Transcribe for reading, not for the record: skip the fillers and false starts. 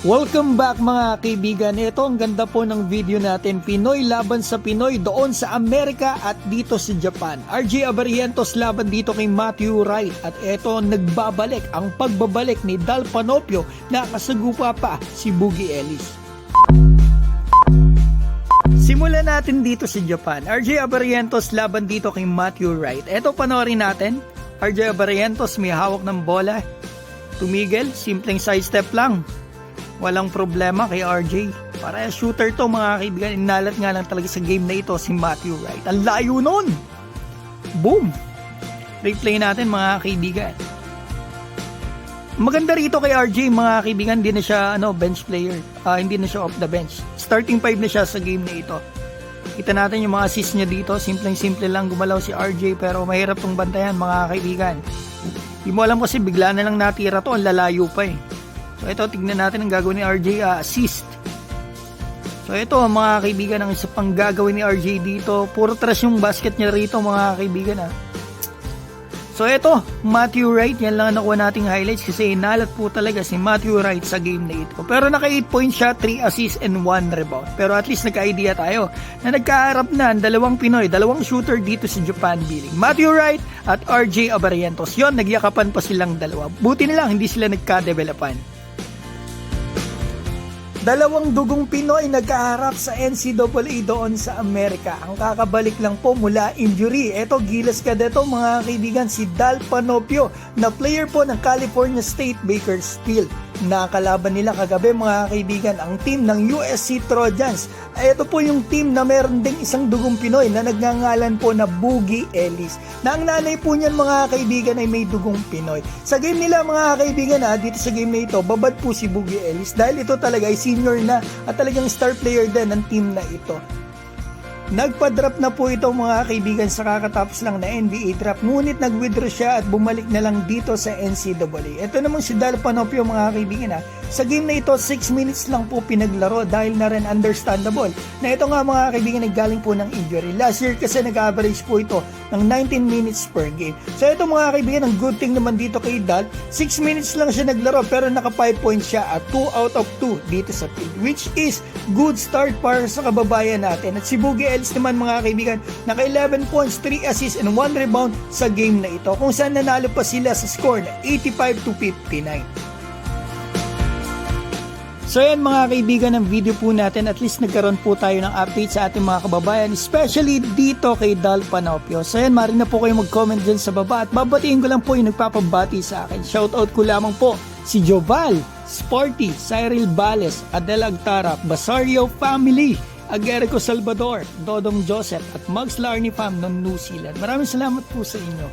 Welcome back mga kaibigan. Ito ang ganda po ng video natin. Pinoy laban sa Pinoy doon sa Amerika at dito sa Japan. RJ Abarientos laban dito kay Matthew Wright. At ito nagbabalik ang pagbabalik ni Dal Panopio na kasagupa pa si Boogie Ellis. Simulan natin dito sa Japan. RJ Abarientos laban dito kay Matthew Wright. Ito panoorin natin. RJ Abarientos may hawak ng bola. Tumigil, simpleng side step lang. Walang problema kay RJ. Para shooter to mga kaibigan. Inalat nga lang talaga sa game na ito si Matthew Wright. Ang layo nun! Boom! Replay natin mga kaibigan. Maganda rito kay RJ mga kaibigan. Hindi na siya bench player. Hindi na siya off the bench. Starting 5 na siya sa game na ito. Kita natin yung mga assist niya dito. Simpleng-simple lang gumalaw si RJ. Pero mahirap tong bantayan mga kaibigan. Di mo alam kasi bigla na lang natira to. Ang lalayo pa eh. So ito, tignan natin ang gagawin ni RJ, assist. So ito mga kaibigan, ang isa pang gagawin ni RJ dito, puro trash yung basket niya rito mga kaibigan So ito, Matthew Wright, yan lang ang nakuha nating highlights kasi inalat po talaga si Matthew Wright sa game na ito. Pero naka 8 points siya, 3 assists and 1 rebound. Pero at least nagka-idea tayo na nagkaharap na ang dalawang Pinoy, dalawang shooter dito sa Japan Billing. Matthew Wright at RJ Abarientos. Yon, nagyakapan pa silang dalawa. Buti na lang hindi sila nagka-developan. Dalawang dugong Pinoy nagkaharap sa NCAA doon sa Amerika. Ang kakabalik lang po mula injury. Ito, gilas ka dito mga kaibigan, si Dal Panopio na player po ng California State Bakersfield. Nakalaban nila kagabi mga kaibigan ang team ng USC Trojans. Ito po yung team na meron ding isang dugong Pinoy na nagngangalan po na Boogie Ellis. Na ang nanay po niyan mga kaibigan ay may dugong Pinoy. Sa game nila mga kaibigan dito sa game na ito, babad po si Boogie Ellis dahil ito talaga ay senior na at talagang star player din ng team na ito. Nagpa-drop na po ito mga kaibigan sa kakatapos lang na NBA draft, ngunit nag-withdraw siya at bumalik na lang dito sa NCAA. Ito naman si Dal Panopio mga kaibigan sa game na ito 6 minutes lang po pinaglaro dahil na rin understandable na ito nga mga kaibigan naggaling po ng injury. Last year kasi nag-average po ito ng 19 minutes per game. So ito mga kaibigan, ang good thing naman dito kay Dal, 6 minutes lang siya naglaro pero naka 5 points siya at 2 out of 2 dito sa field, which is good start para sa kababayan natin. At si Boogie Ellis naman mga kaibigan, naka 11 points, 3 assists and 1 rebound sa game na ito, kung saan nanalo pa sila sa score na 85-59. So yan mga kaibigan, ng video po natin, at least nagkaroon po tayo ng update sa ating mga kababayan, especially dito kay Dal Panopio. So yan, maaari na po kayo mag-comment dyan sa baba at babatiin ko lang po yung nagpapabati sa akin. Shoutout ko lamang po si Joval, Sporty, Cyril Bales, Adel Agtara, Basario Family, Agerico Salvador, Dodong Joseph at Max Larney Fam ng New Zealand. Maraming salamat po sa inyo.